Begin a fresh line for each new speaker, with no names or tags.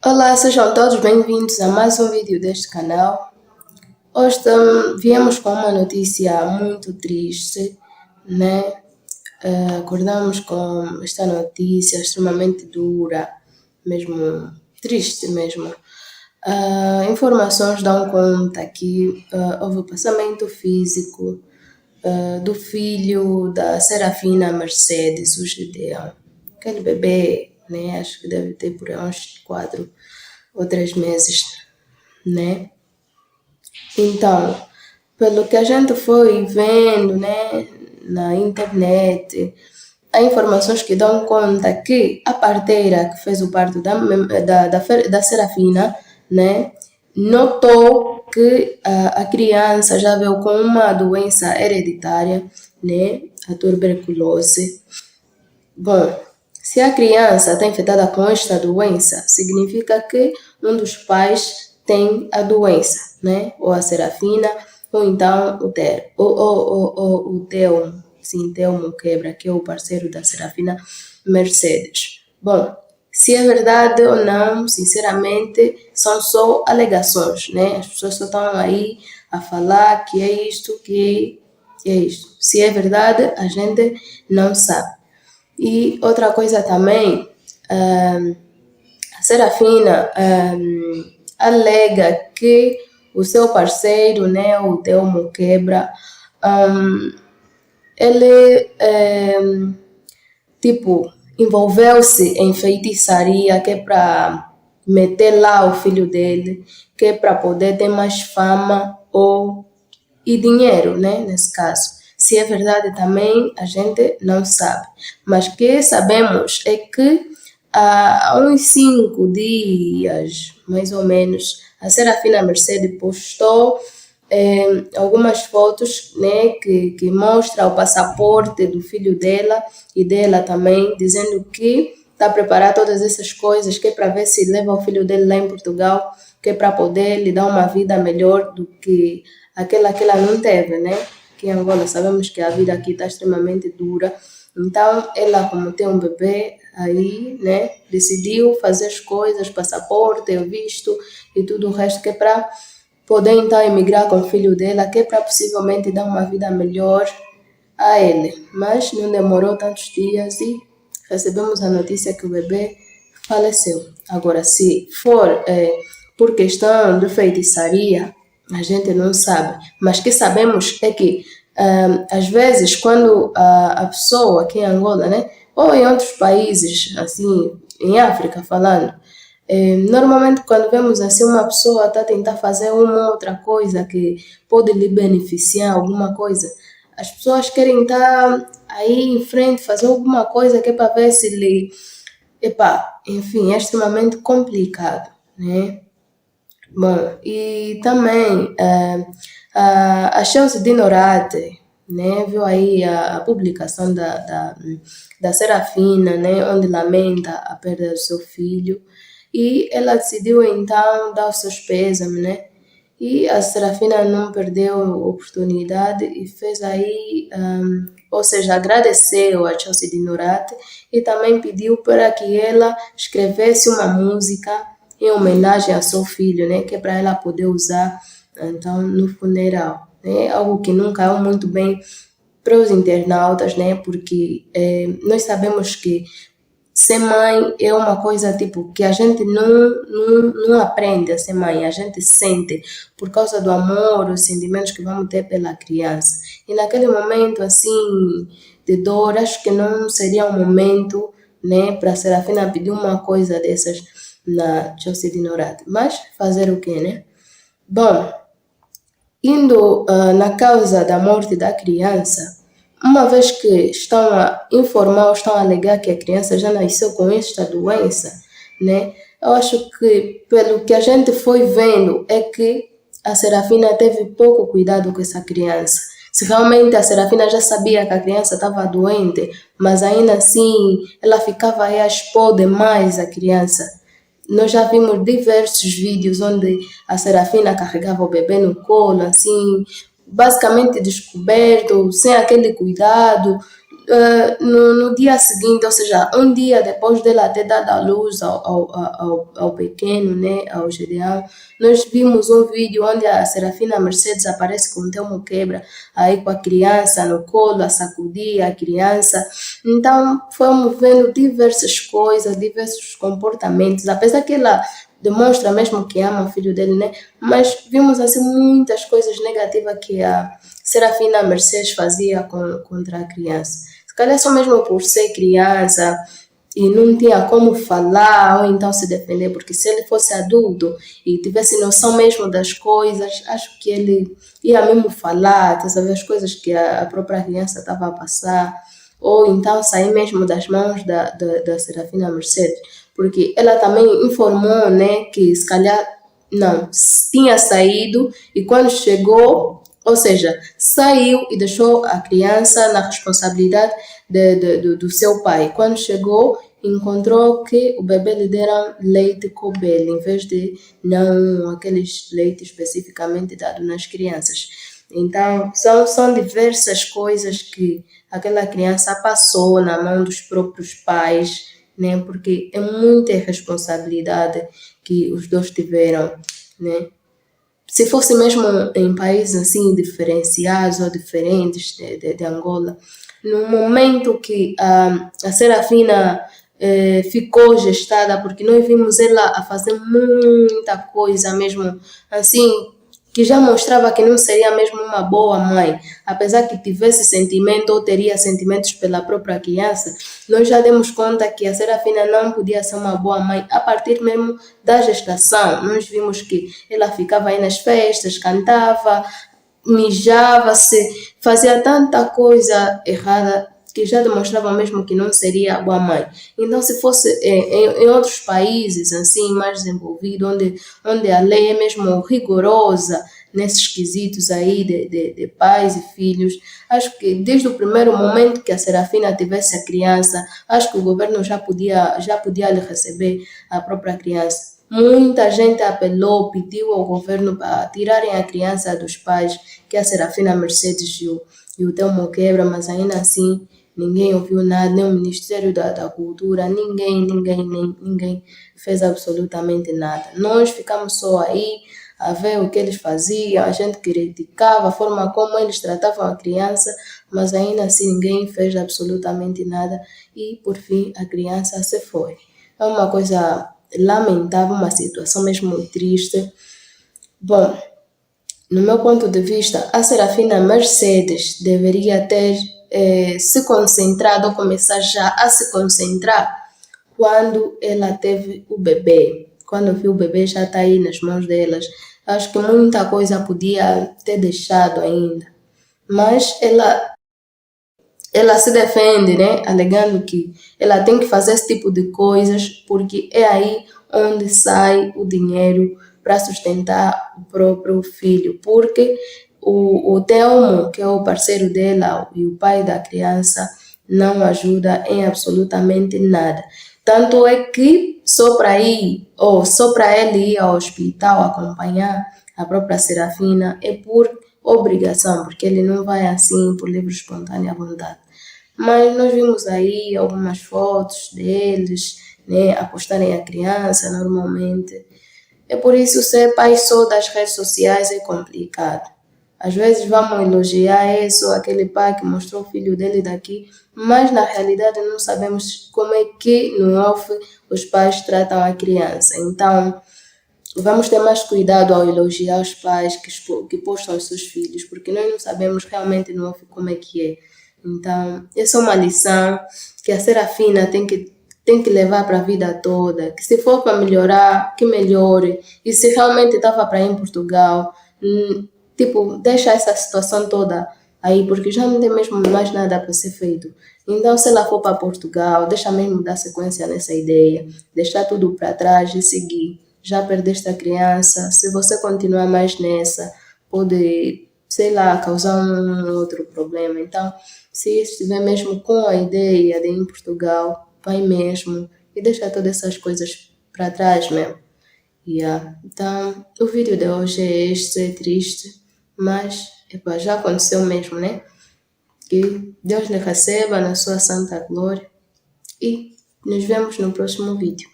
Olá, sejam todos bem-vindos a mais um vídeo deste canal. Hoje viemos com uma notícia muito triste, né? Acordamos com esta notícia extremamente dura, mesmo triste mesmo. Informações dão conta que houve o passamento físico do filho da Serafina Mercedes, o Gideão. Aquele bebê, né? Acho que deve ter por aí uns 4 ou 3 meses, né? Então, pelo que a gente foi vendo, né, na internet, há informações que dão conta que a parteira que fez o parto da Serafina, né, notou que a criança já veio com uma doença hereditária, né, a tuberculose. Bom, se a criança está infectada com esta doença, significa que um dos pais tem a doença, né? Ou a Serafina, ou então o Telmo, sim, Telmo Quebra, que é o parceiro da Serafina Mercedes. Bom, se é verdade ou não, sinceramente, são só alegações, né? As pessoas só estão aí a falar que é isto, que é isto. Se é verdade, a gente não sabe. E outra coisa também, a Serafina alega que o seu parceiro, né, o Telmo Quebra, ele tipo envolveu-se em feitiçaria que é para meter lá o filho dele, que é para poder ter mais fama e dinheiro, né, nesse caso. Se é verdade também, a gente não sabe. Mas o que sabemos é que há uns 5 dias, mais ou menos, a Serafina Mercedes postou algumas fotos, né, que mostra o passaporte do filho dela e dela também, dizendo que está a preparar todas essas coisas, que é para ver se leva o filho dele lá em Portugal, que é para poder lhe dar uma vida melhor do que aquela que ela não teve, né? Que em Angola sabemos que a vida aqui está extremamente dura. Então, ela, como tem um bebê aí, né, decidiu fazer as coisas, passaporte, visto e tudo o resto, que é para poder então emigrar com o filho dela, que é para possivelmente dar uma vida melhor a ele. Mas não demorou tantos dias e recebemos a notícia que o bebê faleceu. Agora, se for por questão de feitiçaria, a gente não sabe. Mas o que sabemos é que, às vezes, quando a pessoa aqui em Angola, né, ou em outros países, assim, em África falando, normalmente quando vemos assim uma pessoa está a tentar fazer uma outra coisa que pode lhe beneficiar, alguma coisa, as pessoas querem estar aí em frente, fazer alguma coisa que é para ver se lhe... Epá, enfim, é extremamente complicado, né? Bom, e também a Chelsea Dinorati, né, viu aí a publicação da Serafina, né, onde lamenta a perda do seu filho, e ela decidiu então dar os seus pêsames, né, e a Serafina não perdeu a oportunidade e fez aí, ou seja, agradeceu a Chelsea Dinorati e também pediu para que ela escrevesse uma música em homenagem ao seu filho, né, que é para ela poder usar então no funeral, né, algo que não caiu muito bem para os internautas, né, porque nós sabemos que ser mãe é uma coisa tipo que a gente não aprende a ser mãe, a gente sente por causa do amor, os sentimentos que vamos ter pela criança. E naquele momento assim de dor, acho que não seria um momento, né, para a Serafina pedir uma coisa dessas na Chelsea Dinorati. Mas fazer o quê, né? Bom, indo na causa da morte da criança, uma vez que estão a informar ou estão a alegar que a criança já nasceu com esta doença, né? Eu acho que, pelo que a gente foi vendo, é que a Serafina teve pouco cuidado com essa criança. Se realmente a Serafina já sabia que a criança estava doente, mas ainda assim ela ficava aí a expor demais a criança. Nós já vimos diversos vídeos onde a Serafina carregava o bebê no colo, assim, basicamente descoberto, sem aquele cuidado, no dia seguinte, ou seja, um dia depois dela ter dado a luz ao pequeno, né, ao Gedeão, nós vimos um vídeo onde a Serafina Mercedes aparece com o Telmo Quebra, aí com a criança no colo, a sacudir a criança. Então, fomos vendo diversas coisas, diversos comportamentos, apesar que ela demonstra mesmo que ama o filho dele, né? Mas vimos assim muitas coisas negativas que a Serafina Mercedes fazia contra a criança. Se calhar só mesmo por ser criança e não tinha como falar ou então se defender, porque se ele fosse adulto e tivesse noção mesmo das coisas, acho que ele ia mesmo falar, tá sabendo, as coisas que a própria criança estava a passar, ou então sair mesmo das mãos da Serafina Mercedes, porque ela também informou, né, que se calhar não, tinha saído e quando chegou, ou seja, saiu e deixou a criança na responsabilidade do seu pai. Quando chegou, encontrou que o bebê lhe deram leite Cobel, em vez de não aqueles leite especificamente dado nas crianças. Então, são diversas coisas que aquela criança passou na mão dos próprios pais, né? Porque é muita responsabilidade que os dois tiveram, né? Se fosse mesmo em países assim diferenciados ou diferentes de Angola, no momento que a Serafina ficou gestada, porque nós vimos ela a fazer muita coisa mesmo, assim, que já mostrava que não seria mesmo uma boa mãe, apesar que tivesse sentimento ou teria sentimentos pela própria criança, nós já demos conta que a Serafina não podia ser uma boa mãe a partir mesmo da gestação. Nós vimos que ela ficava aí nas festas, cantava, mijava-se, fazia tanta coisa errada que já demonstrava mesmo que não seria boa mãe. Então, se fosse em outros países assim mais desenvolvidos, onde a lei é mesmo rigorosa nesses quesitos aí de pais e filhos, acho que desde o primeiro momento que a Serafina tivesse a criança, acho que o governo já podia lhe receber a própria criança. Muita gente apelou, pediu ao governo para tirarem a criança dos pais, que é a Serafina Mercedes e o Telmo Quebra, mas ainda assim ninguém ouviu nada, nem o Ministério da Cultura, ninguém fez absolutamente nada. Nós ficamos só aí a ver o que eles faziam, a gente criticava a forma como eles tratavam a criança, mas ainda assim ninguém fez absolutamente nada e por fim a criança se foi. É uma coisa lamentável, uma situação mesmo triste. Bom, no meu ponto de vista, a Serafina Mercedes deveria ter se concentrado ou começar já a se concentrar quando ela teve o bebê. Quando viu o bebê já está aí nas mãos delas. Acho que muita coisa podia ter deixado ainda. Mas ela se defende, né? Alegando que ela tem que fazer esse tipo de coisas porque é aí onde sai o dinheiro para sustentar o próprio filho. Porque o Telmo, que é o parceiro dela e o pai da criança, não ajuda em absolutamente nada. Tanto é que só para ir, ou só para ele ir ao hospital acompanhar a própria Serafina é por obrigação, porque ele não vai assim por livre e espontânea vontade. Mas nós vimos aí algumas fotos deles, né, apostarem a criança normalmente. É por isso ser pai só das redes sociais é complicado. Às vezes vamos elogiar isso, aquele pai que mostrou o filho dele daqui, mas na realidade não sabemos como é que no off os pais tratam a criança. Então, vamos ter mais cuidado ao elogiar os pais que postam os seus filhos, porque nós não sabemos realmente no off como é que é. Então, essa é uma lição que a Serafina tem que levar para a vida toda, que se for para melhorar, que melhore. E se realmente estava para ir em Portugal, tipo, deixa essa situação toda aí, porque já não tem mesmo mais nada para ser feito. Então, se ela for para Portugal, deixa mesmo dar sequência nessa ideia, deixar tudo para trás e seguir. Já perdeste a criança, se você continuar mais nessa, pode, sei lá, causar um outro problema. Então, se estiver mesmo com a ideia de ir em Portugal, vai mesmo e deixa todas essas coisas para trás mesmo. Yeah. Então, o vídeo de hoje é este, é triste, mas epa, já aconteceu mesmo, né? Que Deus lhe receba na sua santa glória e nos vemos no próximo vídeo.